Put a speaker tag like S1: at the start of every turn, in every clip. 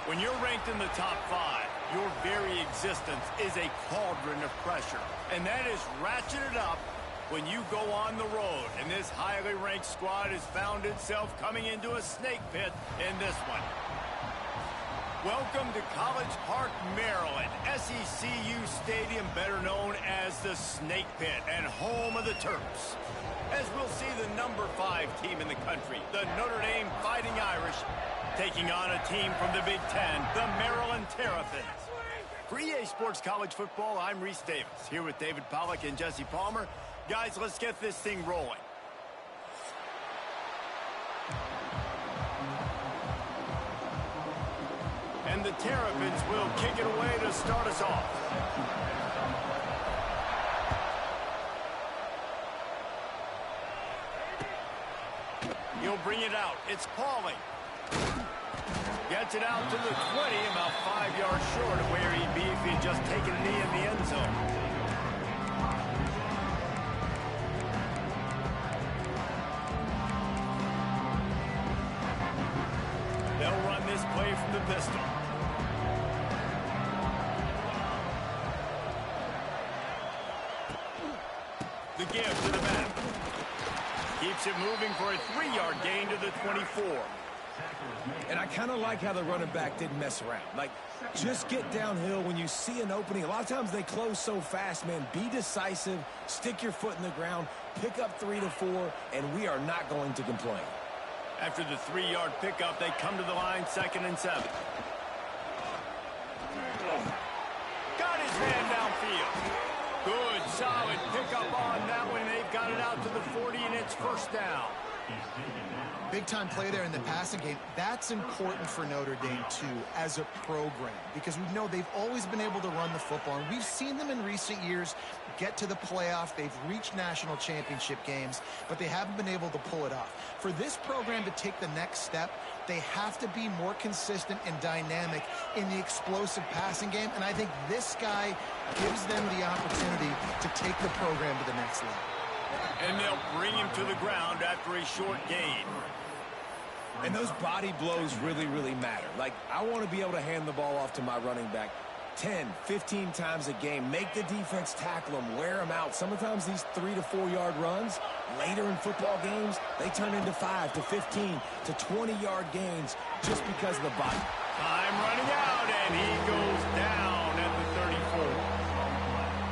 S1: When you're ranked in the top 5, your very existence is a cauldron of pressure. And that is ratcheted up when you go on the road. And this highly ranked squad has found itself coming into a snake pit in this one. Welcome to College Park, Maryland, SECU Stadium, better known as the Snake Pit and home of the Terps. As we'll see the number 5 team in the country, the Notre Dame Fighting Irish, taking on a team from the Big Ten, the Maryland Terrapins. For EA Sports College Football, I'm Reese Davis, here with David Pollack and Jesse Palmer. Guys, let's get this thing rolling. And the Terrapins will kick it away to start us off. He'll bring it out. It's Pauling. Gets it out to the 20, about 5 yards short of where he'd be if he'd just taken a knee in the end zone. They'll run this play from the pistol. The give to the back. Keeps it moving for a 3-yard gain to the 24.
S2: And I kind of like how the running back didn't mess around. Like, just get downhill when you see an opening. A lot of times they close so fast, man. Be decisive, stick your foot in the ground, pick up 3 to 4, and we are not going to complain.
S1: After the 3-yard pickup, they come to the line, 2nd and 7. Got his man downfield. Good, solid pickup on that one. They've got it out to the 40, and it's first down.
S3: Big-time play there in the passing game. That's important for Notre Dame, too, as a program, because we know they've always been able to run the football, and we've seen them in recent years get to the playoff. They've reached national championship games, but they haven't been able to pull it off. For this program to take the next step, they have to be more consistent and dynamic in the explosive passing game, and I think this guy gives them the opportunity to take the program to the next level.
S1: And they'll bring him to the ground after a short gain.
S2: And those body blows really, really matter. Like, I want to be able to hand the ball off to my running back 10, 15 times a game. Make the defense tackle them, wear them out. Sometimes these 3 to 4 yard runs, later in football games, they turn into 5 to 15 to 20-yard gains just because of the body.
S1: Time running out, and he goes down at the 34.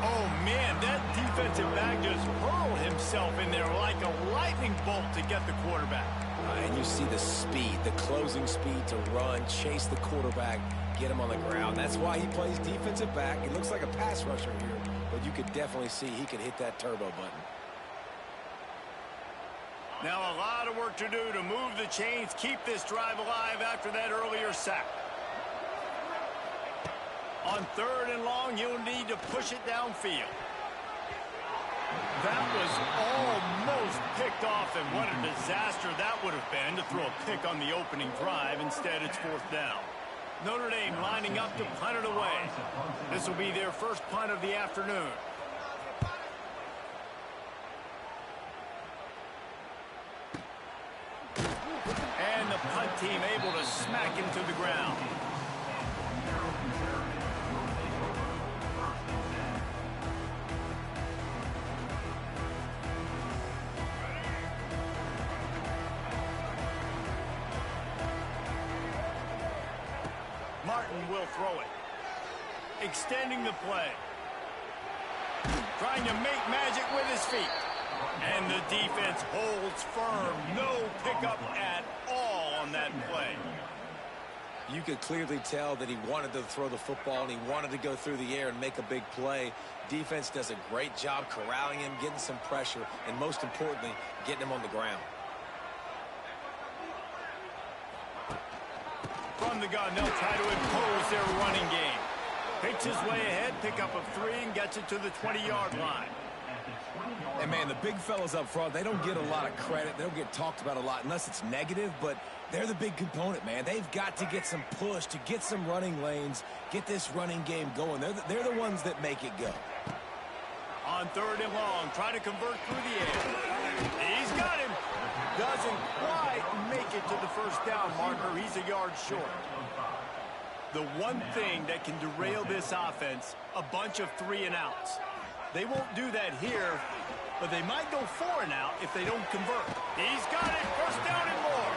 S1: Oh, man, that defensive back just hurled himself in there like a lightning bolt to get the quarterback.
S2: And you see the speed, the closing speed to run, chase the quarterback, get him on the ground. That's why he plays defensive back. He looks like a pass rusher here, but you could definitely see he could hit that turbo button.
S1: Now a lot of work to do to move the chains, keep this drive alive after that earlier sack. On 3rd and long, you'll need to push it downfield. That was almost picked off, and what a disaster that would have been to throw a pick on the opening drive. Instead, it's 4th down. Notre Dame lining up to punt it away. This will be their first punt of the afternoon. And the punt team able to smack him to the ground. Martin will throw it. Extending the play. Trying to make magic with his feet. And the defense holds firm. No pickup at all on that play.
S2: You could clearly tell that he wanted to throw the football and he wanted to go through the air and make a big play. Defense does a great job corralling him, getting some pressure, and most importantly, getting him on the ground.
S1: From the gun, they'll try to impose their running game. Picks his way ahead, pickup of 3, and gets it to the 20-yard line.
S2: And, man, the big fellas up front, they don't get a lot of credit. They don't get talked about a lot unless it's negative, but they're the big component, man. They've got to get some push, to get some running lanes, get this running game going. They're the ones that make it go.
S1: On 3rd and long, trying to convert through the air. He's got him. Doesn't quite make it to the first down marker. He's a yard short. The one thing that can derail this offense, a bunch of 3-and-outs. They won't do that here, but they might go 4-and-out if they don't convert. He's got it, first down and more.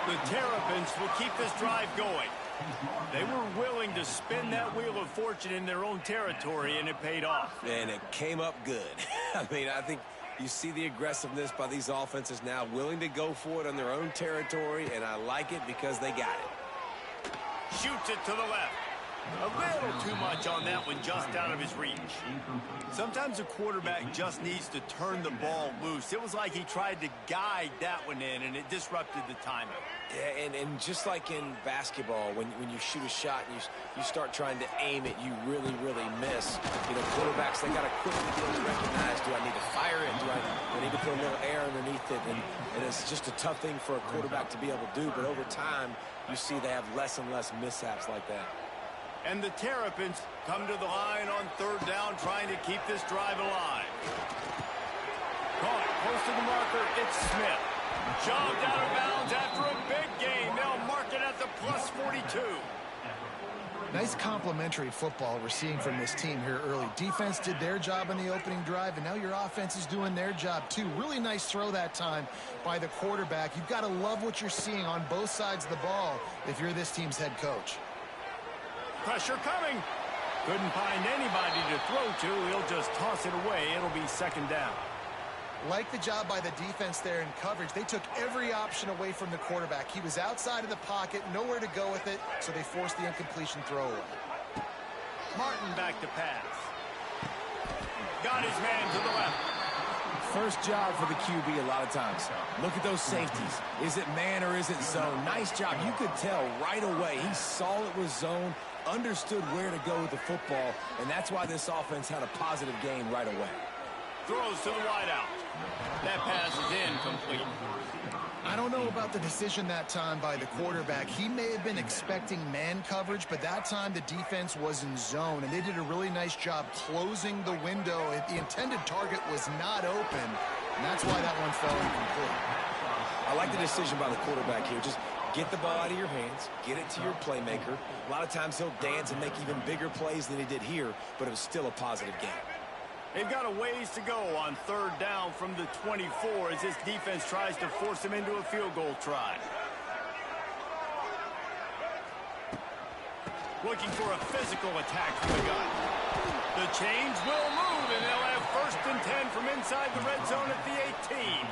S1: The Terrapins will keep this drive going. They were willing to spin that wheel of fortune in their own territory, and it paid off.
S2: And it came up good. I mean, I think you see the aggressiveness by these offenses now, willing to go for it on their own territory, and I like it because they got it.
S1: Shoots it to the left. A little too much on that one, just out of his reach. Sometimes a quarterback just needs to turn the ball loose. It was like he tried to guide that one in, and it disrupted the timing.
S2: Yeah, and just like in basketball, when you shoot a shot and you start trying to aim it, you really, really miss. You know, quarterbacks, they got to quickly be able to recognize, do I need to fire it? Do I need to put a little air underneath it? And it's just a tough thing for a quarterback to be able to do, but over time, you see they have less and less mishaps like that.
S1: And the Terrapins come to the line on third down, trying to keep this drive alive. Caught, close to the marker, it's Smith. Shoved out of bounds after a big gain. They'll mark it at the plus 42.
S3: Nice complimentary football we're seeing from this team here early. Defense did their job in the opening drive, and now your offense is doing their job too. Really nice throw that time by the quarterback. You've got to love what you're seeing on both sides of the ball if you're this team's head coach.
S1: Pressure coming. Couldn't find anybody to throw to. He'll just toss it away. It'll be second down.
S3: Like the job by the defense there in coverage. They took every option away from the quarterback. He was outside of the pocket, nowhere to go with it, so they forced the incompletion throw away.
S1: Martin back to pass. Got his man to the left.
S2: First job for the QB a lot of times. Look at those safeties. Is it man or is it zone? Nice job. You could tell right away. He saw it was zone, understood where to go with the football, and that's why this offense had a positive gain right away.
S1: Throws to the wideout. That pass is incomplete.
S3: I don't know about the decision that time by the quarterback. He may have been expecting man coverage, but that time the defense was in zone, and they did a really nice job closing the window. The intended target was not open, and that's why that one fell incomplete.
S2: I like the decision by the quarterback here. Just get the ball out of your hands, get it to your playmaker. A lot of times he'll dance and make even bigger plays than he did here, but it was still a positive game.
S1: They've got a ways to go on third down from the 24 as this defense tries to force him into a field goal try. Looking for a physical attack from the gun. The chains will move, and they'll have first and 10 from inside the red zone at the 18.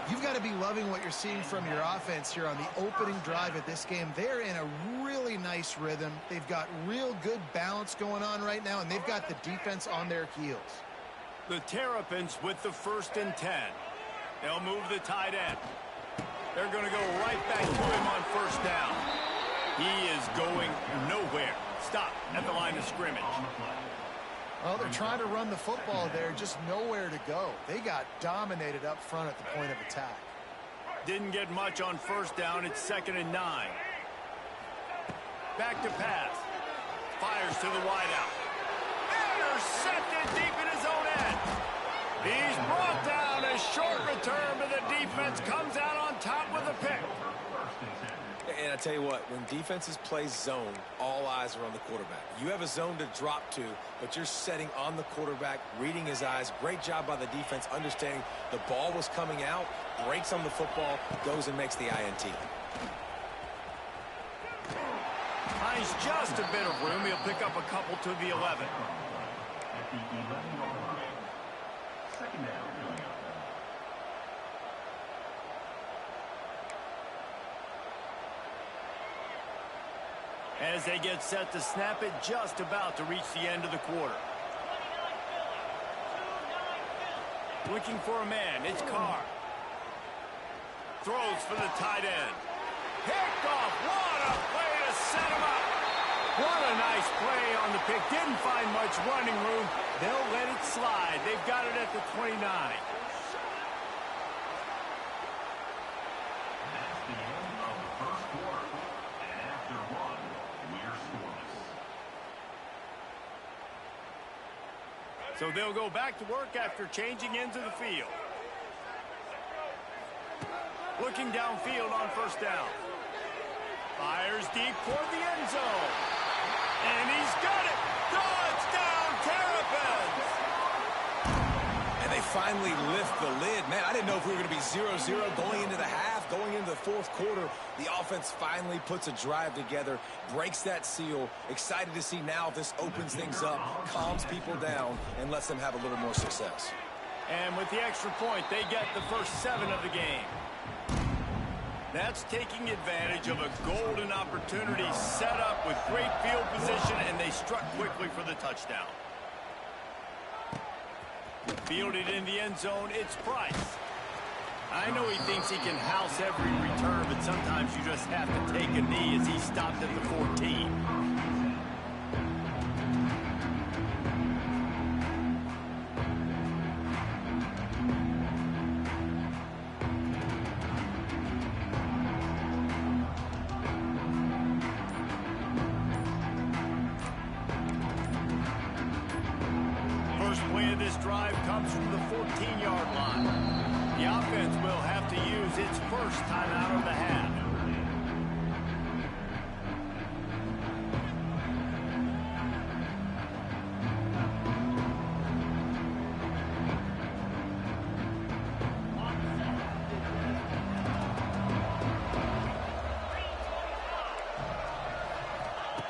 S3: You've got to be loving what you're seeing from your offense here on the opening drive of this game. They're in a really nice rhythm. They've got real good balance going on right now, and they've got the defense on their heels.
S1: The Terrapins with the first and 10. They'll move the tight end. They're going to go right back to him on first down. He is going nowhere. Stop at the line of scrimmage.
S3: Well, they're trying to run the football there, just nowhere to go. They got dominated up front at the point of attack.
S1: Didn't get much on first down. It's 2nd and 9. Back to pass. Fires to the wideout. Intercepted deep in his own end. He's brought down. A short return, but the defense comes out on top with a pick.
S2: And I tell you what, when defenses play zone, all eyes are on the quarterback. You have a zone to drop to, but you're setting on the quarterback, reading his eyes. Great job by the defense, understanding the ball was coming out, breaks on the football, goes and makes the INT.
S1: Finds just a bit of room. He'll pick up a couple to the 11. As they get set to snap it, just about to reach the end of the quarter. Looking for a man, it's Carr. Throws for the tight end. Picked off, what a play to set him up. What a nice play on the pick. Didn't find much running room. They'll let it slide. They've got it at the 29. So they'll go back to work after changing into the field. Looking downfield on first down. Fires deep toward the end zone. And he's got it. Touchdown, Terrapins.
S2: And they finally lift the lid. Man, I didn't know if we were going to be 0-0 going into the half, going into the fourth quarter. The offense finally puts a drive together, breaks that seal. Excited to see now if this opens things up, calms people down, and lets them have a little more success.
S1: And with the extra point, they get the first 7 of the game. That's taking advantage of a golden opportunity set up with great field position, and they struck quickly for the touchdown. Fielded in the end zone, it's Price. I know he thinks he can house every return, but sometimes you just have to take a knee as he stopped at the 14. Comes from the 14-yard line. The offense will have to use its first timeout of the half.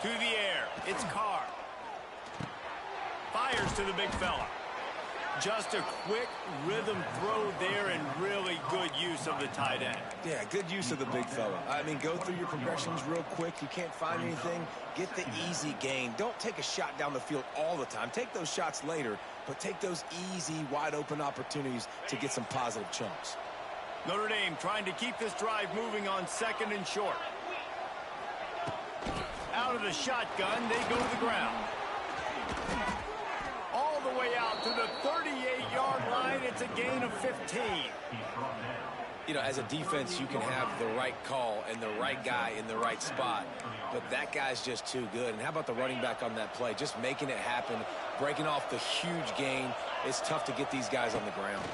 S1: To the air, it's Carr. Fires to the big fella. Just a quick rhythm throw there and really good use of the tight end.
S2: Yeah, good use of the big fella. I mean, go through your progressions real quick. You can't find anything. Get the easy gain. Don't take a shot down the field all the time. Take those shots later, but take those easy, wide-open opportunities to get some positive chunks.
S1: Notre Dame trying to keep this drive moving on 2nd and short. Out of the shotgun, they go to the ground. All the way out to the 38-yard line. It's a gain of 15.
S2: You know, as a defense, you can have the right call and the right guy in the right spot, but that guy's just too good. And how about the running back on that play? Just making it happen, breaking off the huge gain. It's tough to get these guys on the ground.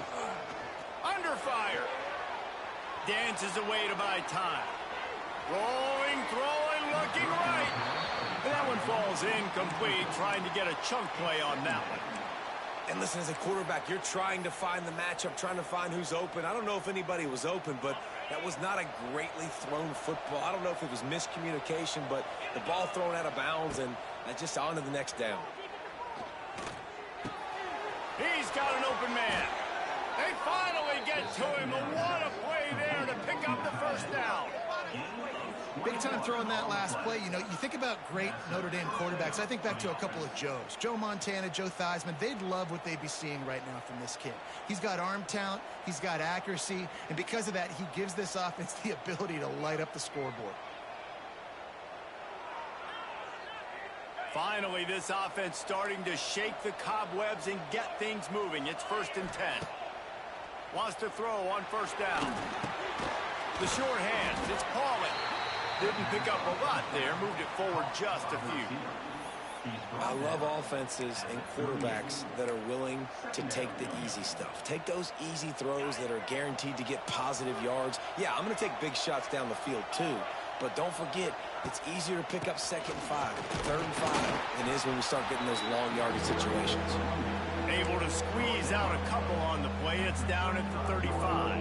S1: Under fire. Dances away to buy time. Rolling, throwing, looking right. And that one falls incomplete, trying to get a chunk play on that one.
S2: And listen, as a quarterback, you're trying to find the matchup, trying to find who's open. I don't know if anybody was open, but that was not a greatly thrown football. I don't know if it was miscommunication, but the ball thrown out of bounds and just on to the next down.
S1: He's got an open man. They finally get to him. What a play there to pick up the first down.
S3: Big time throw in that last play. You know, you think about great Notre Dame quarterbacks. I think back to a couple of Joes. Joe Montana, Joe Theismann. They'd love what they'd be seeing right now from this kid. He's got arm talent. He's got accuracy. And because of that, he gives this offense the ability to light up the scoreboard.
S1: Finally, this offense starting to shake the cobwebs and get things moving. It's 1st and 10. Wants to throw on 1st down. The short hands. It's Pauling. Didn't pick up a lot there. Moved it forward just a few.
S2: I love offenses and quarterbacks that are willing to take the easy stuff. Take those easy throws that are guaranteed to get positive yards. Yeah, I'm going to take big shots down the field too. But don't forget, it's easier to pick up 2nd and 5, 3rd and 5 than it is when we start getting those long yardage situations.
S1: Able to squeeze out a couple on the play. It's down at the 35.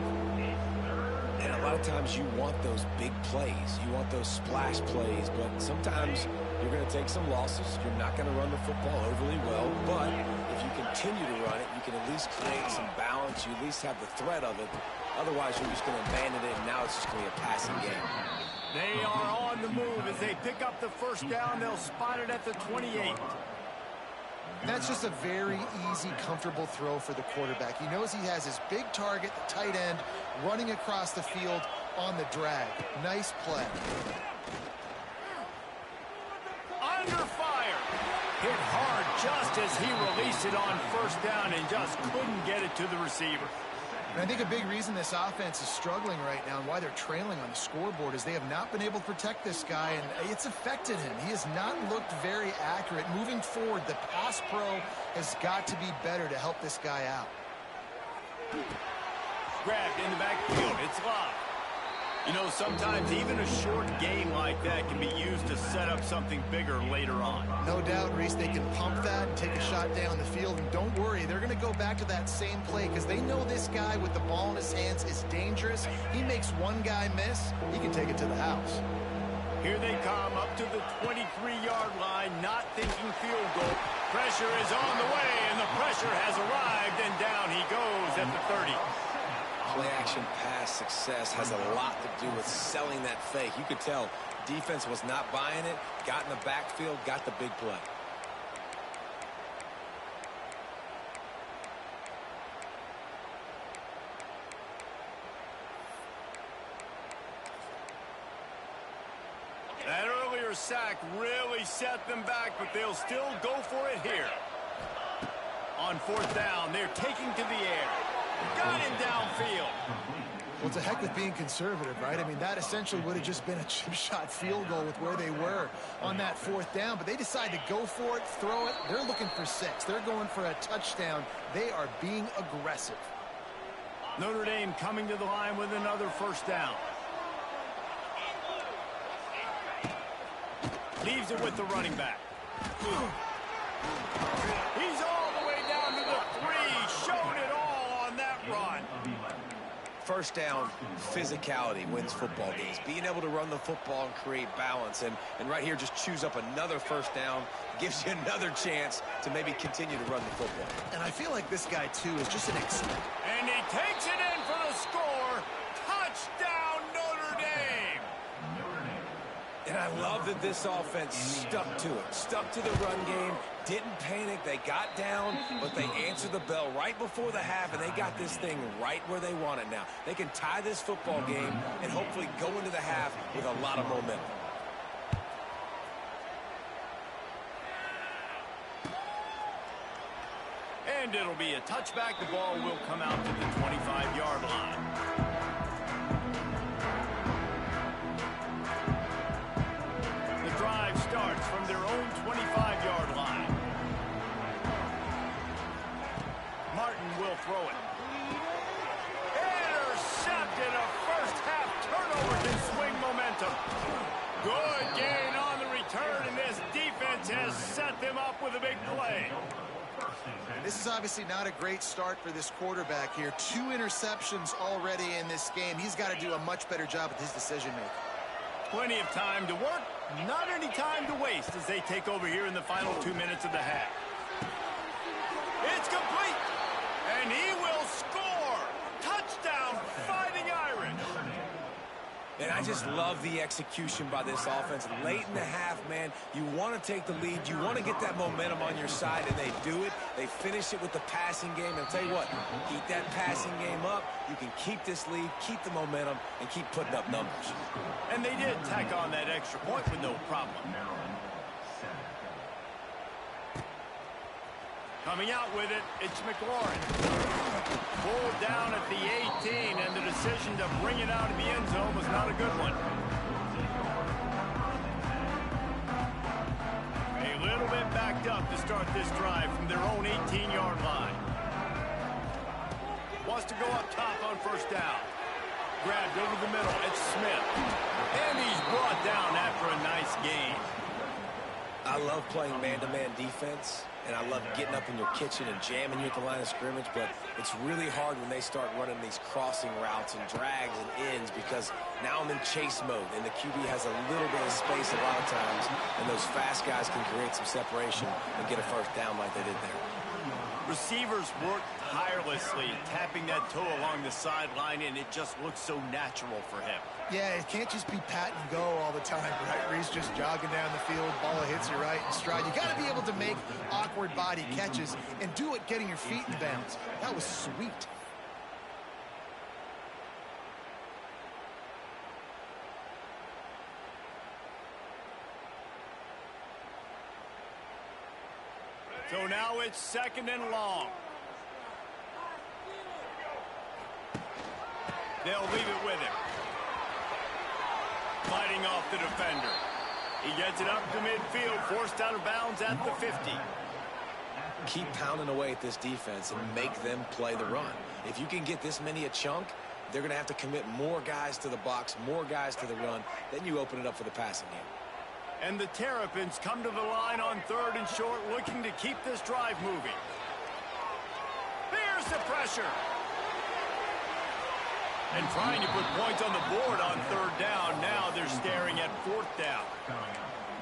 S2: And a lot of times you want those big plays. You want those splash plays, but sometimes you're going to take some losses. You're not going to run the football overly well, but if you continue to run it, you can at least create some balance. You at least have the threat of it. Otherwise, you're just going to abandon it, and now it's just going to be a passing game.
S1: They are on the move. As they pick up the 1st down, they'll spot it at the 28.
S3: That's just a very easy, comfortable throw for the quarterback. He knows he has his big target, the tight end, running across the field on the drag. Nice play.
S1: Under fire. Hit hard just as he released it on 1st down and just couldn't get it to the receiver.
S3: And I think a big reason this offense is struggling right now and why they're trailing on the scoreboard is they have not been able to protect this guy, and it's affected him. He has not looked very accurate. Moving forward, the pass pro has got to be better to help this guy out.
S1: Grabbed in the backfield. It's Love. You know, sometimes even a short game like that can be used to set up something bigger later on.
S3: No doubt, Reese, they can pump that and take a shot down the field. And don't worry, they're going to go back to that same play because they know this guy with the ball in his hands is dangerous. He makes one guy miss, he can take it to the house.
S1: Here they come up to the 23-yard line, not thinking field goal. Pressure is on the way, and the pressure has arrived, and down he goes at the 30.
S2: Play-action pass success has a lot to do with selling that fake. You could tell defense was not buying it, got in the backfield, got the big play.
S1: That earlier sack really set them back, but they'll still go for it here. On fourth down, they're taking to the air. Got him downfield.
S3: Well, it's a heck with being conservative, right? I mean, that essentially would have just been a chip shot field goal with where they were on that fourth down, but they decide to go for it, throw it. They're looking for 6. They're going for a touchdown. They are being aggressive.
S1: Notre Dame coming to the line with another first down. Leaves it with the running back. He's all the way down to the 3. Showed it all on that run.
S2: First down, physicality wins football games. Being able to run the football and create balance. And right here, just choose up another first down. Gives you another chance to maybe continue to run the football.
S3: And I feel like this guy, too, is just an expert.
S1: And he takes it in for the score. Touchdown, Notre Dame.
S2: And I love that this offense stuck to it. Stuck to the run game. Didn't panic. They got down, but they answered the bell right before the half, and they got this thing right where they want it now. They can tie this football game and hopefully go into the half with a lot of momentum.
S1: And it'll be a touchback. The ball will come out to the 25-yard line. The drive starts from their own 25-yard line. Martin will throw it. Intercepted. A first-half turnover can swing momentum. Good gain on the return, and this defense has set them up with a big play.
S3: This is obviously not a great start for this quarterback here. 2 interceptions already in this game. He's got to do a much better job with his decision-making.
S1: Plenty of time to work, not any time to waste as they take over here in the final 2 minutes of the half. It's complete, and he will score. Touchdown, Fighting Irish.
S2: And I just love the execution by this offense. Late in the half, man, you want to take the lead. You want to get that momentum on your side, and they do it. They finish it with the passing game. And I'll tell you what, keep that passing game up. You can keep this lead, keep the momentum, and keep putting up numbers.
S1: And they did tack on that extra point with no problem. Coming out with it, it's McLaurin. Pulled down at the 18, and the decision to bring it out of the end zone was not a good one. A little bit backed up to start this drive from their own 18-yard line. Wants to go up top on first down. Grabbed over the middle, it's Smith. And he's brought down after a nice gain.
S2: I love playing man-to-man defense, and I love getting up in your kitchen and jamming you at the line of scrimmage, but it's really hard when they start running these crossing routes and drags and ends because now I'm in chase mode, and the QB has a little bit of space a lot of times, and those fast guys can create some separation and get a first down like they did there.
S1: Receivers work tirelessly, tapping that toe along the sideline, and it just looks so natural for him.
S3: Yeah, it can't just be pat and go all the time, right? Reese just jogging down the field, ball hits you right in stride. You got to be able to make awkward body catches and do it getting your feet in bounds. That was sweet.
S1: So now it's second and long. They'll leave it with him. Fighting off the defender. He gets it up to midfield, forced out of bounds at the 50.
S2: Keep pounding away at this defense and make them play the run. If you can get this many a chunk, they're going to have to commit more guys to the box, more guys to the run. Then you open it up for the passing game.
S1: And the Terrapins come to the line on 3rd and short, looking to keep this drive moving. There's the pressure. And trying to put points on the board on 3rd down. Now they're staring at 4th down.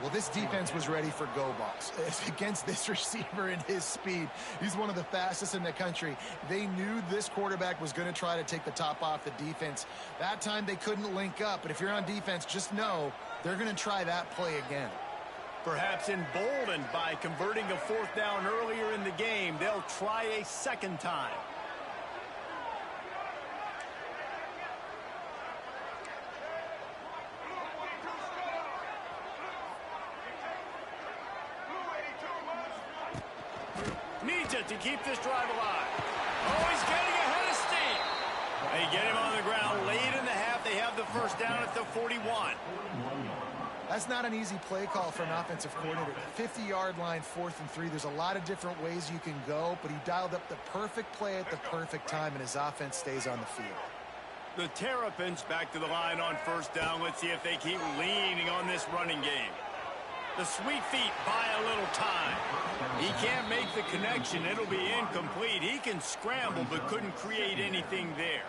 S3: Well, this defense was ready for go balls. Against this receiver and his speed, he's one of the fastest in the country. They knew this quarterback was going to try to take the top off the defense. That time they couldn't link up, but if you're on defense, just know they're going to try that play again.
S1: Perhaps emboldened by converting a 4th down earlier in the game, they'll try a 2nd time. Needs it to keep this drive alive. Oh, he's getting ahead of steam. They get him on the ground late in the half. They have the 1st down at the 41.
S3: That's not an easy play call for an offensive coordinator. 50-yard line, 4th and 3. There's a lot of different ways you can go, but he dialed up the perfect play at the perfect time, and his offense stays on the field.
S1: The Terrapins back to the line on 1st down. Let's see if they keep leaning on this running game. The sweet feet buy a little time. He can't make the connection. It'll be incomplete. He can scramble, but couldn't create anything there.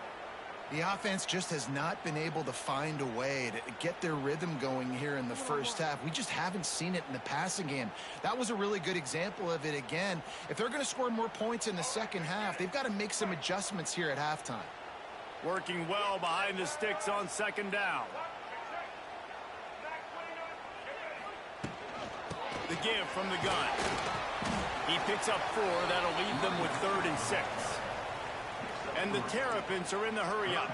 S3: The offense just has not been able to find a way to get their rhythm going here in the 1st half. We just haven't seen it in the passing game. That was a really good example of it again. If they're going to score more points in the 2nd half, they've got to make some adjustments here at halftime.
S1: Working well behind the sticks on 2nd down. The give from the gun. He picks up 4. That'll leave them with 3rd and 6. And the Terrapins are in the hurry-up.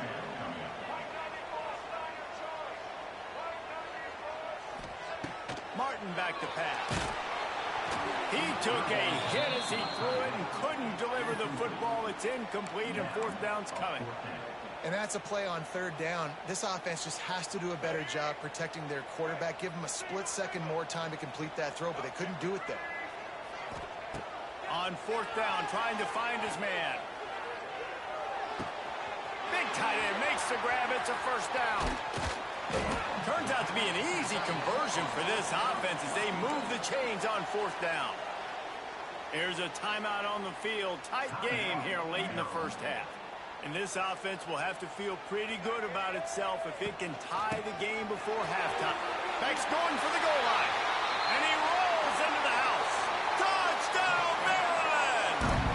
S1: Martin back to pass. He took a hit as he threw it and couldn't deliver the football. It's incomplete, and 4th down's coming.
S3: And that's a play on 3rd down. This offense just has to do a better job protecting their quarterback. Give him a split second more time to complete that throw, but they couldn't do it there.
S1: On 4th down, trying to find his man. Big tight end makes the grab. It's a 1st down. Turns out to be an easy conversion for this offense as they move the chains on 4th down. Here's a timeout on the field. Tight game here late in the 1st half. And this offense will have to feel pretty good about itself if it can tie the game before halftime. Beck's going for the goal line. And he rolls into the house. Touchdown, Maryland!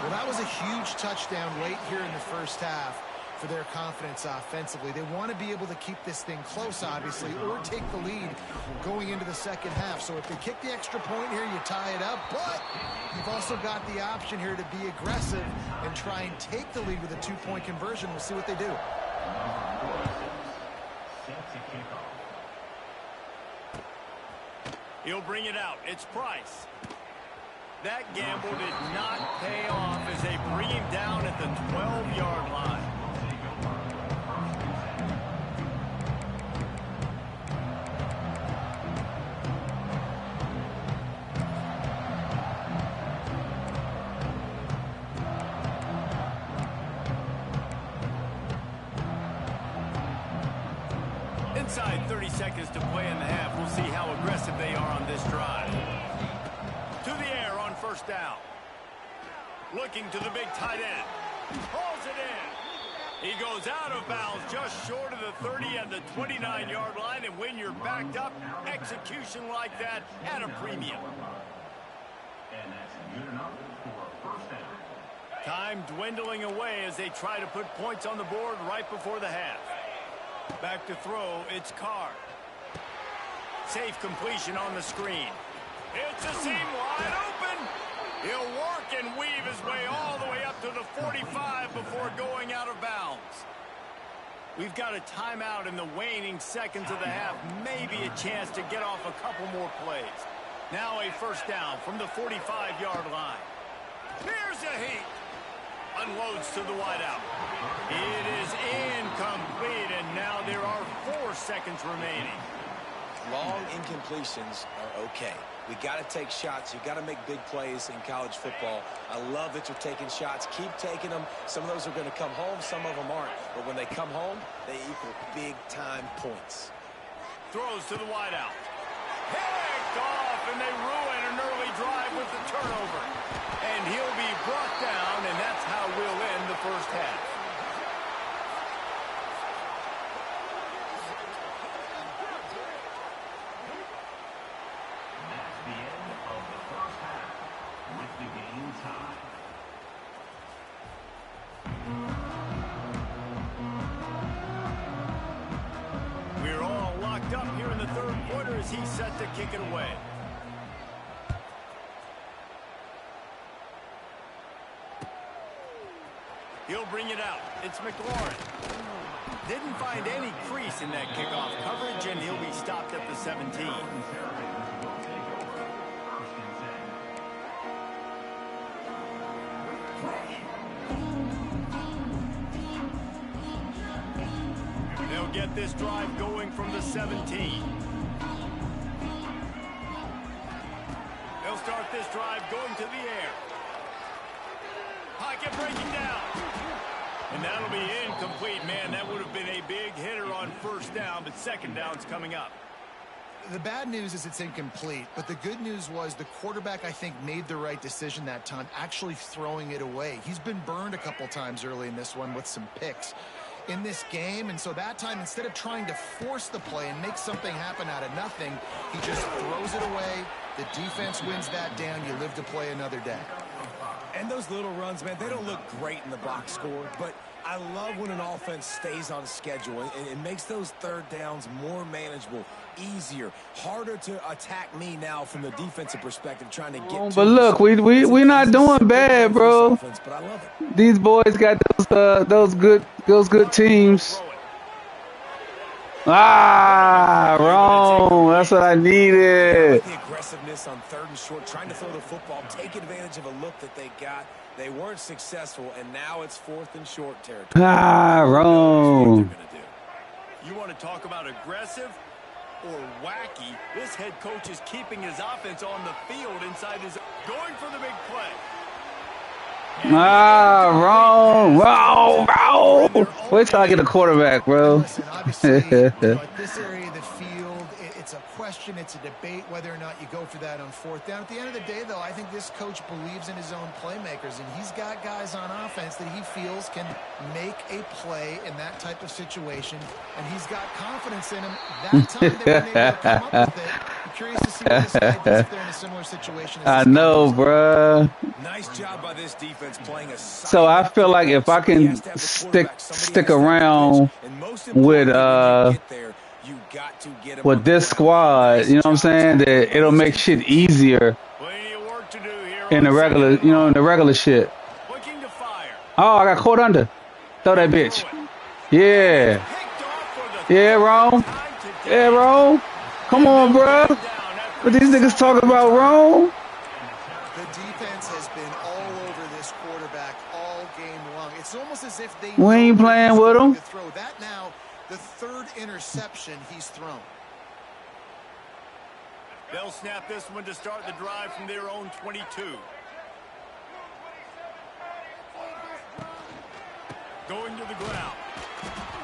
S3: Well, that was a huge touchdown late here in the 1st half for their confidence offensively. They want to be able to keep this thing close, obviously, or take the lead going into the 2nd half. So if they kick the extra point here, you tie it up. But you've also got the option here to be aggressive and try and take the lead with a 2-point conversion. We'll see what they do.
S1: He'll bring it out. It's Price. That gamble did not pay off as they bring him down at the 12-yard line. Inside 30 seconds to play in the half. We'll see how aggressive they are on this drive. To the air on 1st down. Looking to the big tight end. Pulls it in. He goes out of bounds just short of the 30 and the 29-yard line. And when you're backed up, execution like that at a premium. Time dwindling away as they try to put points on the board right before the half. Back to throw, it's Carr. Safe completion on the screen. It's a seam wide open. He'll work and weave his way all the way up to the 45 before going out of bounds. We've got a timeout in the waning seconds of the half. Maybe a chance to get off a couple more plays. Now a 1st down from the 45-yard line. Here's a heat. Unloads to the wideout. It is incomplete, and now there are 4 seconds remaining.
S2: long incompletions are okay. We got to take shots. You got to make big plays in college football. I love that you're taking shots. Keep taking them. Some of those are going to come home. Some of them aren't. But when they come home, they equal big-time points.
S1: Throws to the wideout. Picked off, and they ruin an early drive with the turnover. And he'll be brought down, and that's how we'll end the first half. We're all locked up here in the third quarter as he's set to kick it away. He'll bring it out. It's McLaurin. Didn't find any crease in that kickoff coverage, and he'll be stopped at the 17. They'll get this drive going from the 17. They'll start this drive going to the air. Pocket breaking down. And that'll be incomplete, man. That would have been a big hitter on first down, but second down's coming up.
S3: The bad news is it's incomplete, but the good news was the quarterback, I think, made the right decision that time, actually throwing it away. He's been burned a couple times early in this one with some picks in this game, and so that time, instead of trying to force the play and make something happen out of nothing, he just throws it away. The defense wins that down. You live to play another day.
S2: And those little runs, man, they don't look great in the box score, but I love when an offense stays on schedule, and it makes those third downs more manageable, easier, harder to attack me now from the defensive perspective, trying to get.
S4: But look, we're not doing bad, bro.
S2: Offense, but I love it.
S4: These boys got those good teams. Ah, wrong. That's what I needed.
S2: The aggressiveness on third and short, trying to throw the football, take advantage of a look that they got. They weren't successful, and now it's fourth and short territory.
S4: Ah, wrong.
S1: You want to talk about aggressive or wacky? This head coach is keeping his offense on the field inside his, going for the big play.
S4: Ah, wrong. Wait till I get a quarterback, bro.
S3: Listen, obviously, at this area of the field, it's a question, it's a debate whether or not you go for that on fourth down. At the end of the day, though, I think this coach believes in his own playmakers, and he's got guys on offense that he feels can make a play in that type of situation, and he's got confidence in him. That time they weren't able to come up with it. I'm curious to see what this guy does if they're in a similar situation.
S4: I know, bruh.
S2: Nice job by this defense playing a.
S4: So I feel like if I can stick around with this squad, you know what I'm saying, that it'll make shit easier in the regular, in the regular shit. Oh, I got caught under. Throw that bitch. Yeah. Yeah, wrong. Yeah, wrong. Come on, bro. What these niggas talking about, wrong?
S3: The defense has been all over this quarterback all game long. It's almost as if they
S4: We ain't playing with him.
S3: throw that now. The third interception he's thrown.
S1: They'll snap this one to start the drive from their own 22. Going to the ground.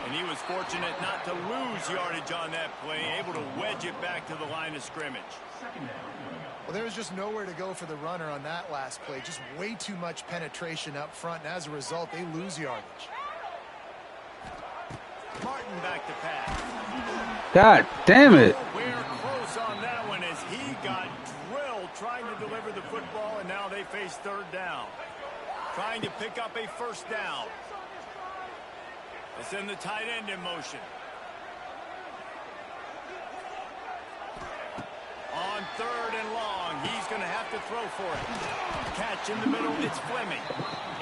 S1: And he was fortunate not to lose yardage on that play, able to wedge it back to the line of scrimmage.
S3: Well, there was just nowhere to go for the runner on that last play. Just way too much penetration up front, and as a result, they lose yardage.
S1: Martin back to pass.
S4: God damn it.
S1: We're close on that one as he got drilled trying to deliver the football, and now they face third down. Trying to pick up a first down. They send the tight end in motion. On third and long, he's going to have to throw for it. Catch in the middle, it's Fleming.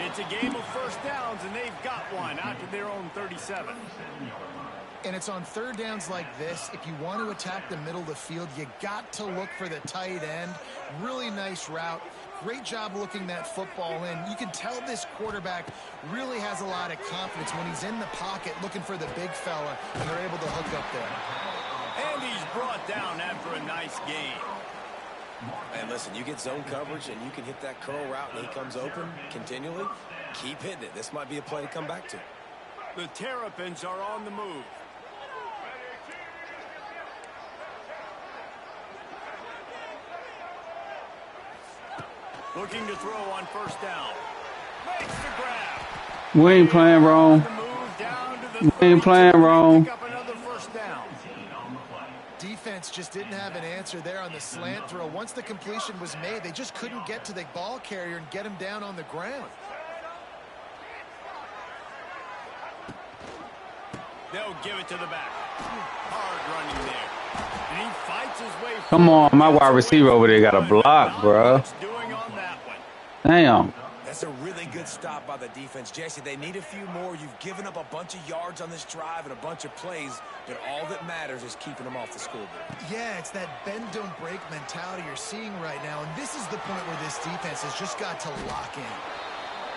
S1: It's a game of first downs, and they've got one out to their own 37.
S3: And it's on third downs like this. If you want to attack the middle of the field, you got to look for the tight end. Really nice route. Great job looking that football in. You can tell this quarterback really has a lot of confidence when he's in the pocket looking for the big fella, and they're able to hook up there.
S1: And he's brought down after a nice gain.
S2: And listen, you get zone coverage and you can hit that curl route and he comes open continually. Keep hitting it. This might be a play to come back to.
S1: The Terrapins are on the move. Looking to throw on first down. Makes the grab.
S4: We ain't playing wrong. We ain't playing wrong.
S3: Defense just didn't have an answer there on the slant throw. Once the completion was made, they just couldn't get to the ball carrier and get him down on the ground.
S1: They'll give it to the back. Hard running there. And he fights his way.
S4: Come on, my wide receiver over there got a block, bro. Damn.
S2: That's a really good stop by the defense. Jesse, they need a few more. You've given up a bunch of yards on this drive and a bunch of plays, but all that matters is keeping them off the scoreboard.
S3: Yeah, it's that bend, don't break mentality you're seeing right now, and this is the point where this defense has just got to lock in.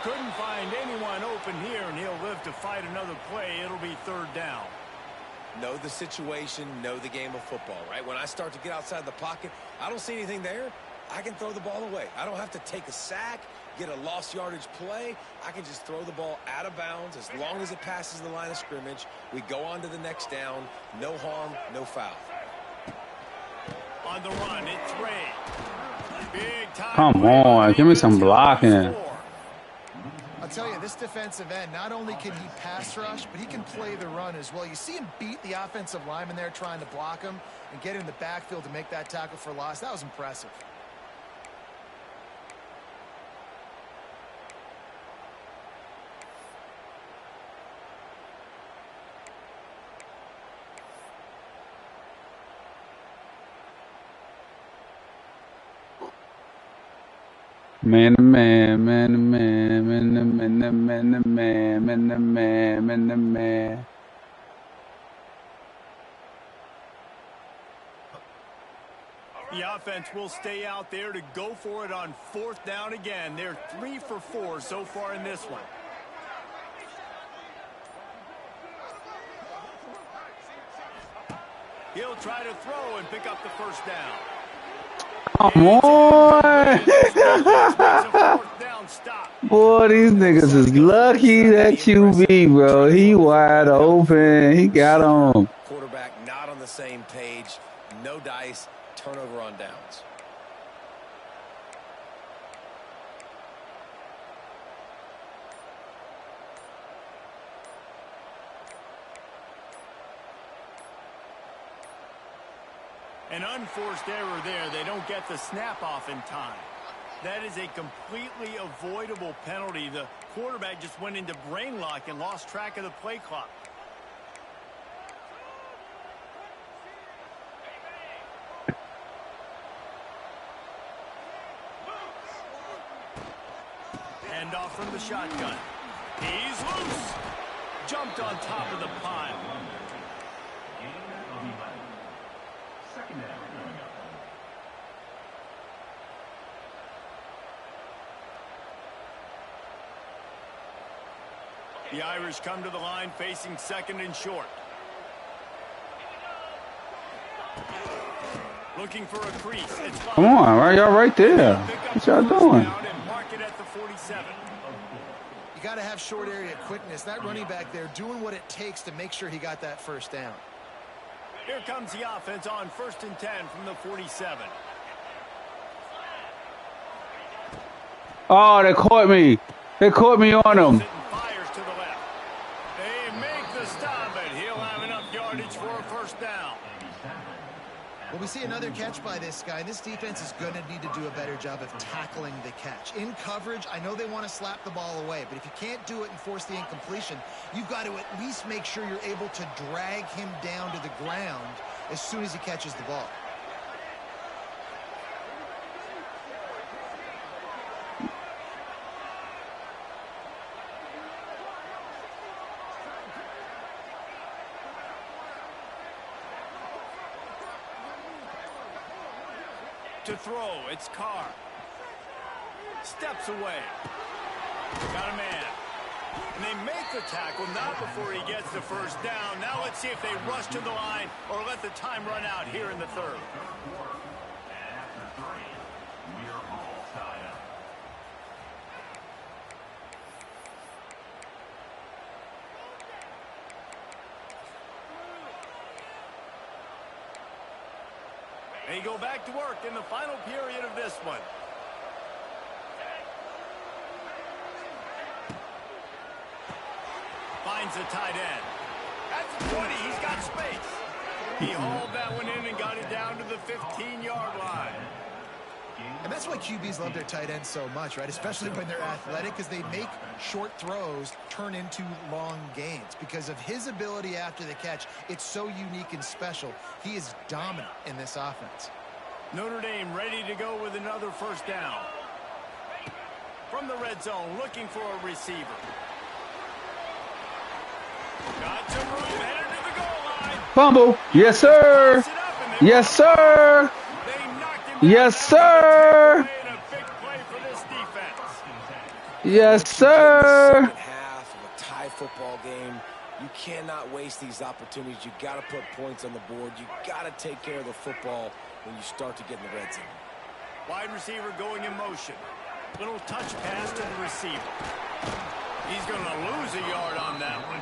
S1: Couldn't find anyone open here, and he'll live to fight another play. It'll be third down.
S2: Know the situation, know the game of football, right? When I start to get outside the pocket, I don't see anything there. I can throw the ball away. I don't have to take a sack, get a lost yardage play. I can just throw the ball out of bounds as long as it passes the line of scrimmage. We go on to the next down. No harm, no foul.
S1: On the run, it's Ray. Big time.
S4: Come on, give me some blocking.
S3: I'll tell you, this defensive end, not only can he pass rush, but he can play the run as well. You see him beat the offensive lineman there trying to block him and get him in the backfield to make that tackle for loss. That was impressive.
S4: Man to man, man to man, man to man, man to man, man to man, man to man.
S1: The offense will stay out there to go for it on fourth down again. They're 3 for 4 so far in this one. He'll try to throw and pick up the first down.
S4: Come on. Boy, these niggas is lucky that QB, bro. He wide open. He got him.
S2: Quarterback not on the same page. No dice. Turnover on downs.
S1: An unforced error there. They don't get the snap off in time. That is a completely avoidable penalty. The quarterback just went into brain lock and lost track of the play clock. Hand off from the shotgun. He's loose. Jumped on top of the pile. The Irish come to the line facing second and short. Looking for a crease. It's
S4: Come on, right? Y'all right there. What y'all doing?
S1: Mark it at the 47.
S3: You got to have short area quickness. That running back there doing what it takes to make sure he got that first down.
S1: Here comes the offense on 1st and 10 from the 47.
S4: Oh, they caught me. They caught me on him.
S1: Fires to the left. They make the stop, but he'll have enough yardage for a first down.
S3: Well, we see another catch by this guy. This defense is going to need to do a better job of tackling the catch. In coverage, I know they want to slap the ball away, but if you can't do it and force the incompletion, you've got to at least make sure you're able to drag him down to the ground as soon as he catches the ball.
S1: To throw, it's Carr. Steps away. Got a man. And they make the tackle, not before he gets the first down. Now let's see if they rush to the line or let the time run out here in the third. They go back to work in the final period of this one. Finds the tight end. That's the 20. He's got space. He hauled that one in and got it down to the 15-yard line.
S3: And that's why QBs love their tight ends so much, right? Especially when they're athletic, because they make short throws turn into long gains. Because of his ability after the catch, it's so unique and special. He is dominant in this offense.
S1: Notre Dame ready to go with another first down. From the red zone, looking for a receiver. Got some room, headed to the goal line.
S4: Fumble. Yes, sir. Yes, sir. Yes, sir. Yes, sir.
S2: Second half of a tie football game, you cannot waste these opportunities. You got to put points on the board. You got to take care of the football when you start to get in the red zone.
S1: Wide receiver going in motion. Little touch pass to the receiver. He's going to lose a yard on that one.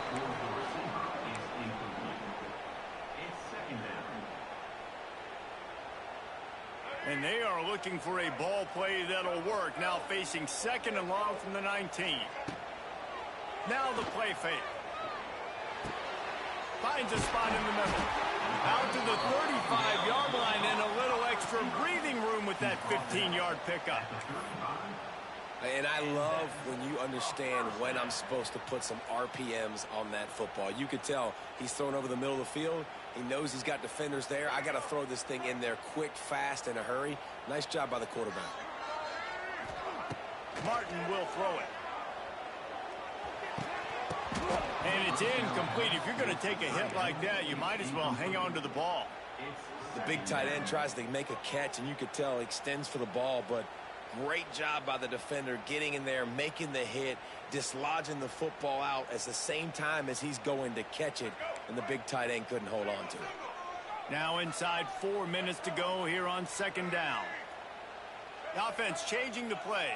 S1: And they are looking for a ball play that'll work. Now facing second and long from the 19. Now the play fake. Finds a spot in the middle. Out to the 35-yard line and a little extra breathing room with that 15-yard pickup.
S2: And I love when you understand when I'm supposed to put some RPMs on that football. You could tell he's thrown over the middle of the field. He knows he's got defenders there. I got to throw this thing in there quick, fast, in a hurry. Nice job by the quarterback.
S1: Martin will throw it. And it's incomplete. If you're going to take a hit like that, you might as well hang on to the ball.
S2: The big tight end tries to make a catch, and you could tell he extends for the ball, but great job by the defender getting in there, making the hit, dislodging the football out at the same time as he's going to catch it, and the big tight end couldn't hold on to it.
S1: Now inside 4 minutes to go here on second down. The offense changing the play.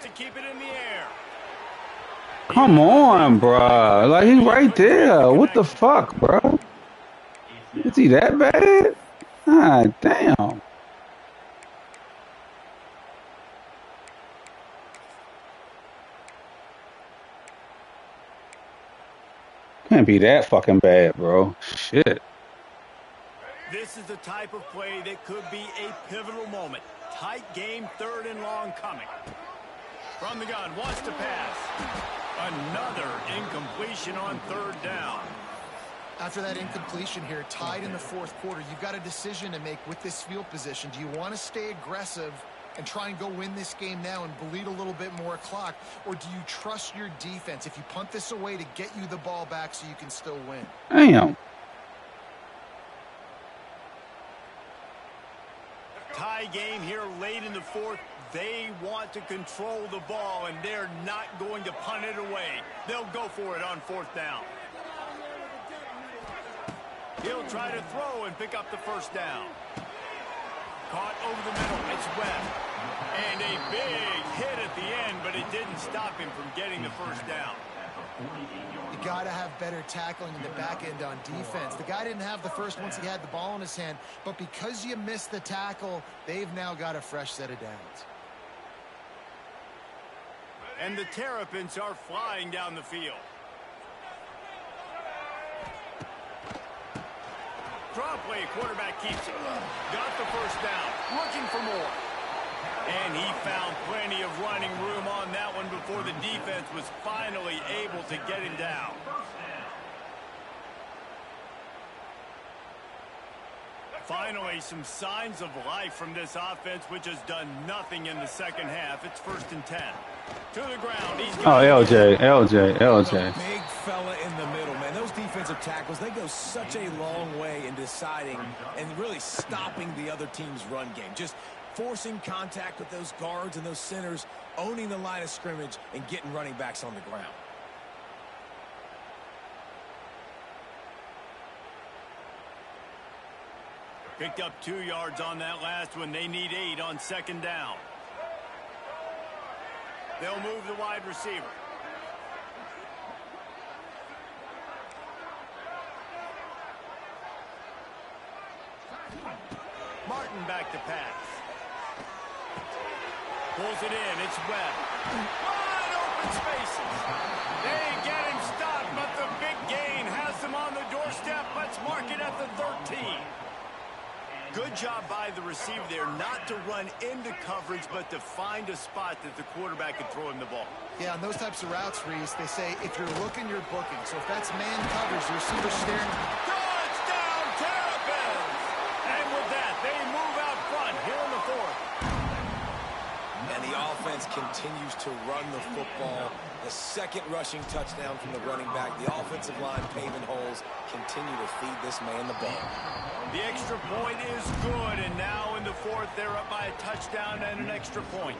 S1: To keep it in the air.
S4: Come on, bro. Like, he's right there. What the fuck, bro? Is he that bad? God damn. Can't be that fucking bad, bro. Shit.
S1: This is the type of play that could be a pivotal moment. Tight game, third and long coming. From the gun, wants to pass. Another incompletion on third down.
S3: After that incompletion here, tied in the fourth quarter, you've got a decision to make with this field position. Do you want to stay aggressive and try and go win this game now and bleed a little bit more clock? Or do you trust your defense if you punt this away to get you the ball back so you can still win?
S4: Damn.
S1: Tie game here late in the fourth. They want to control the ball, and they're not going to punt it away. They'll go for it on fourth down. He'll try to throw and pick up the first down. Caught over the middle. It's Webb. And a big hit at the end, but it didn't stop him from getting the first down.
S3: You got to have better tackling in the back end on defense. The guy didn't have the first once he had the ball in his hand, but because you missed the tackle, they've now got a fresh set of downs.
S1: And the Terrapins are flying down the field. Draw play, quarterback keeps it. Got the first down, looking for more. And he found plenty of running room on that one before the defense was finally able to get him down. Finally, some signs of life from this offense, which has done nothing in the second half. It's 1st and 10. To the ground.
S2: LJ. Big fella in the middle, man. Those defensive tackles, they go such a long way in deciding and really stopping the other team's run game. Just forcing contact with those guards and those centers, owning the line of scrimmage, and getting running backs on the ground.
S1: Picked up 2 yards on that last one. They need 8 on 2nd down. They'll move the wide receiver. Martin back to pass. Pulls it in. It's Webb. Wide open spaces. They get him stopped, but the big gain has them on the doorstep. Let's mark it at the 13. Good job by the receiver there, not to run into coverage, but to find a spot that the quarterback can throw him the ball.
S3: Yeah, on those types of routes, Reese, they say if you're looking, you're booking. So if that's man coverage, the receiver's staring.
S1: Touchdown, Terrapins! And with that, they move out front here in the 4th.
S2: And the offense continues to run the football. The 2nd rushing touchdown from the running back. The offensive line paving holes. Continue to feed this man the ball.
S1: The extra point is good, and now in the 4th, they're up by a touchdown and an extra point.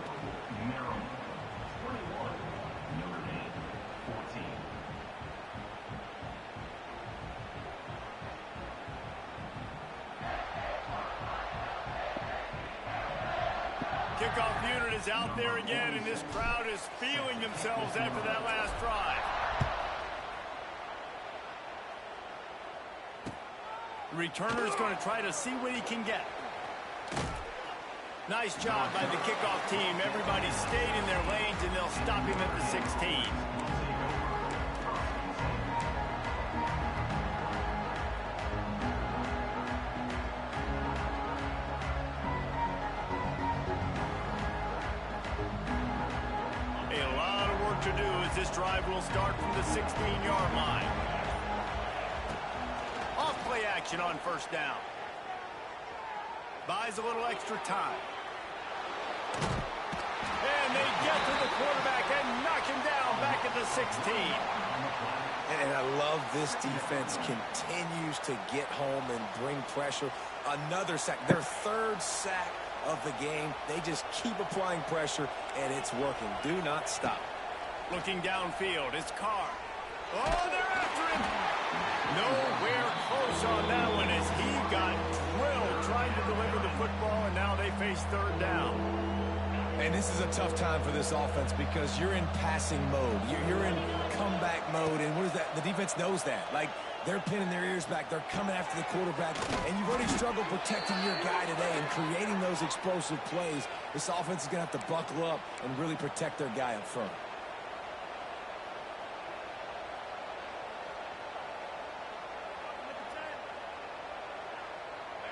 S1: Kickoff unit is out there again, and this crowd is feeling themselves after that last drive. The returner's going to try to see what he can get. Nice job by the kickoff team. Everybody stayed in their lanes, and they'll stop him at the 16. A lot of work to do as this drive will start from the 16-yard line. Off-play action on 1st down. Buys a little extra time. And they get to the quarterback and knock him down back at the 16.
S2: And I love this defense continues to get home and bring pressure. Another sack. Their 3rd sack of the game. They just keep applying pressure, and it's working. Do not stop.
S1: Looking downfield, it's Carr. Oh, they're after him. Nowhere close on that one as he got drilled trying to deliver the football, and now they face 3rd down.
S2: And this is a tough time for this offense because you're in passing mode. You're in comeback mode, and what is that? The defense knows that. Like, they're pinning their ears back. They're coming after the quarterback, and you've already struggled protecting your guy today and creating those explosive plays. This offense is going to have to buckle up and really protect their guy up front.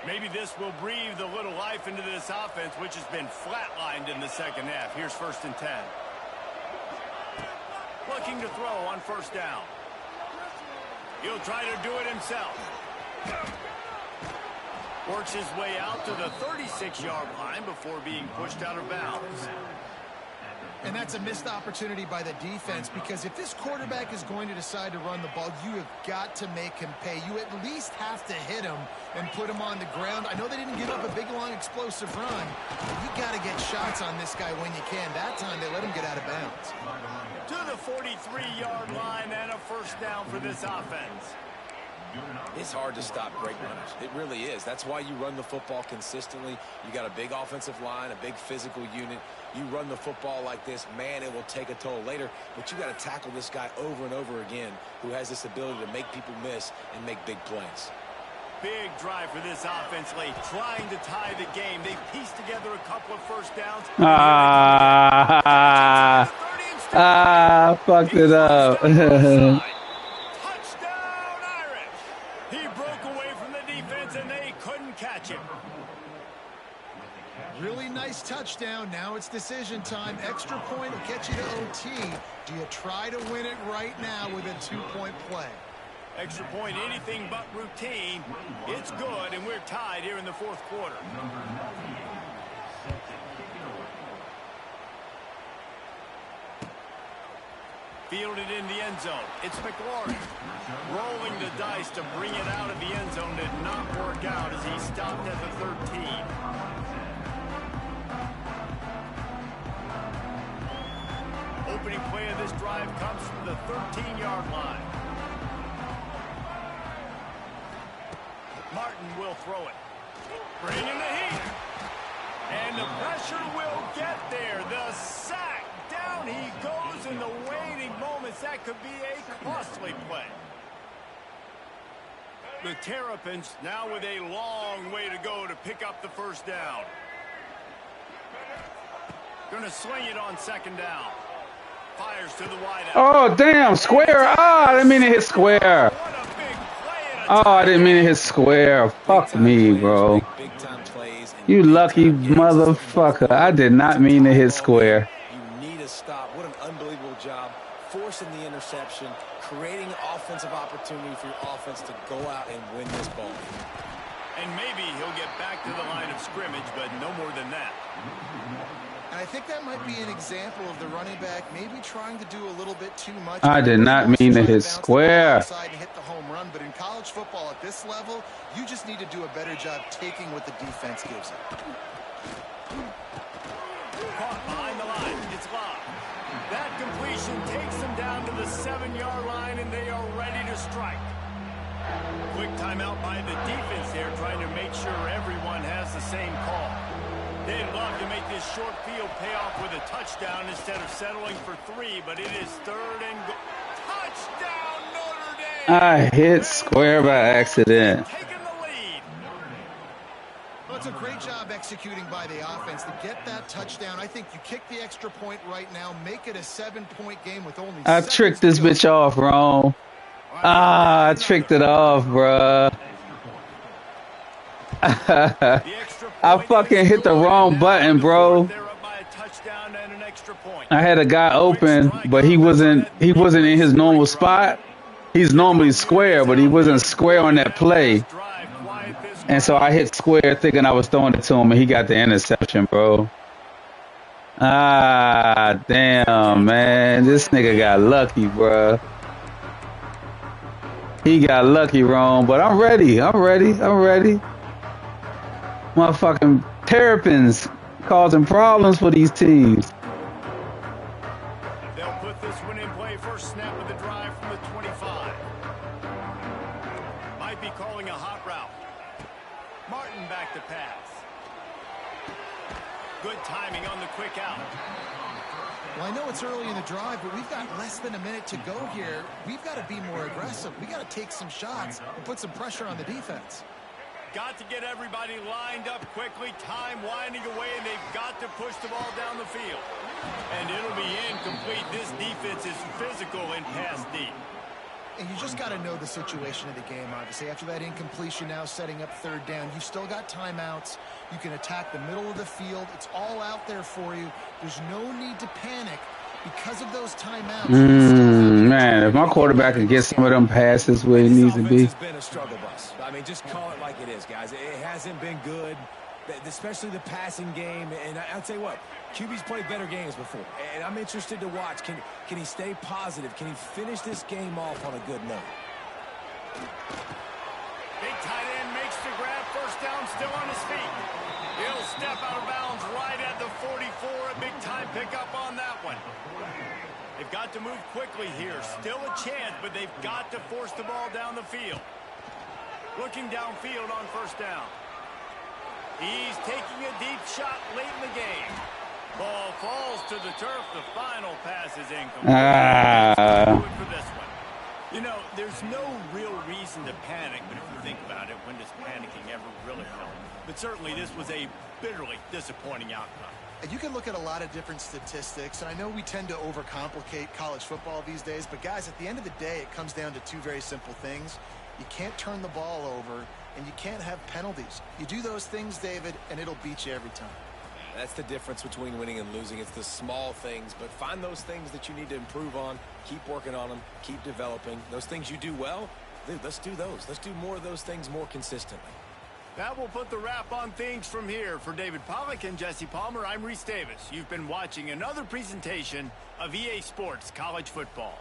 S1: Maybe this will breathe a little life into this offense, which has been flatlined in the second half. Here's 1st and 10. Looking to throw on 1st down. He'll try to do it himself. Works his way out to the 36-yard line before being pushed out of bounds.
S3: And that's a missed opportunity by the defense, because if this quarterback is going to decide to run the ball, you have got to make him pay. You at least have to hit him and put him on the ground. I know they didn't give up a big, long, explosive run, but you got to get shots on this guy when you can. That time they let him get out of bounds.
S1: To the 43-yard line and a 1st down for this offense.
S2: It's hard to stop great runners. It really is. That's why you run the football consistently. You got a big offensive line, a big physical unit. You run the football like this, man, it will take a toll later. But you got to tackle this guy over and over again who has this ability to make people miss and make big plays.
S1: Big drive for this offense late, trying to tie the game. They pieced together a couple of 1st downs.
S4: Fucked it up.
S3: Really nice touchdown. Now it's decision time. Extra point will get you to OT. Do you try to win it right now with a 2-point play?
S1: Extra point, anything but routine. It's good, and we're tied here in the fourth quarter. Fielded in the end zone. It's McLaurin. Rolling the dice to bring it out of the end zone did not work out as he stopped at the 13. Opening play of this drive comes from the 13-yard line. Martin will throw it. Bringing the heat. And the pressure will get there. The sack. Down he goes in the waiting moments. That could be a costly play. The Terrapins now with a long way to go to pick up the first down. Going to swing it on second down. Fires to the wide out.
S4: Oh, damn. Square. Oh, I didn't mean to hit square. Oh, I didn't mean to hit square. Fuck me, bro. You lucky motherfucker. I did not mean to hit square.
S2: You need a stop. What an unbelievable job. Forcing the interception, creating offensive opportunity for your offense to go out and win this ball.
S1: And maybe he'll get back to the line of scrimmage, but no more than that.
S3: And I think that might be an example of the running back maybe trying to do a little bit too much.
S4: I did not mean to hit square.
S3: And hit the home run, but in college football at this level, you just need to do a better job taking what the defense gives you.
S1: Caught behind the line. It's Love. That completion takes them down to the 7-yard line, and they are ready to strike. Quick timeout by the defense there, trying to make sure everyone has the same call. They'd love to make this short field pay off with a touchdown instead of settling for 3, but it is third and goal. Touchdown, Notre Dame!
S4: I hit square by accident.
S1: Taking the lead.
S3: Well, it's a great job executing by the offense to get that touchdown. I think you kick the extra point right now, make it a 7-point game with only
S4: I tricked this bitch off, wrong. Ah, I tricked it off, bruh. I fucking hit the wrong button, bro. I had a guy open, but he wasn't in his normal spot. He's normally square, but he wasn't square on that play. And so I hit square thinking I was throwing it to him, and he got the interception, bro. Ah, damn, man. This nigga got lucky, bro. He got lucky, wrong, but I'm ready. Motherfucking Terrapins causing problems for these teams.
S1: They'll put this one in play. First snap of the drive from the 25. Might be calling a hot route. Martin back to pass. Good timing on the quick out.
S3: Well, I know it's early in the drive, but we've got less than a minute to go here. We've got to be more aggressive. We've got to take some shots and put some pressure on the defense.
S1: Got to get everybody lined up quickly. Time winding away, and they've got to push the ball down the field. And it'll be incomplete. This defense is physical and pass deep.
S3: And you just got to know the situation of the game, obviously. After that incompletion now setting up third down, you've still got timeouts. You can attack the middle of the field. It's all out there for you. There's no need to panic because of those timeouts.
S4: Man, if my quarterback can get some of them passes where he needs to be.
S2: It's been a struggle bus. I mean, just call it like it is, guys. It hasn't been good, especially the passing game. And I'll tell you what, QB's played better games before. And I'm interested to watch. Can he stay positive? Can he finish this game off on a good note?
S1: Big tight end makes the grab. First down, still on his feet. He'll step out of bounds right at the 44. A big time pickup on that one. They've got to move quickly here. Still a chance, but they've got to force the ball down the field. Looking downfield on first down. He's taking a deep shot late in the game. Ball falls to the turf. The final pass is incomplete. For this one. You know, there's no real reason to panic, but if you think about it, when does panicking ever really help? But certainly this was a bitterly disappointing outcome.
S3: You can look at a lot of different statistics, and I know we tend to overcomplicate college football these days, but guys, at the end of the day, it comes down to two very simple things. You can't turn the ball over, and you can't have penalties. You do those things, David, and it'll beat you every time.
S2: That's the difference between winning and losing. It's the small things, but find those things that you need to improve on. Keep working on them. Keep developing. Those things you do well, Dude, let's do those. Let's do more of those things more consistently.
S1: That will put the wrap on things from here. For David Pollack and Jesse Palmer, I'm Reese Davis. You've been watching another presentation of EA Sports College Football.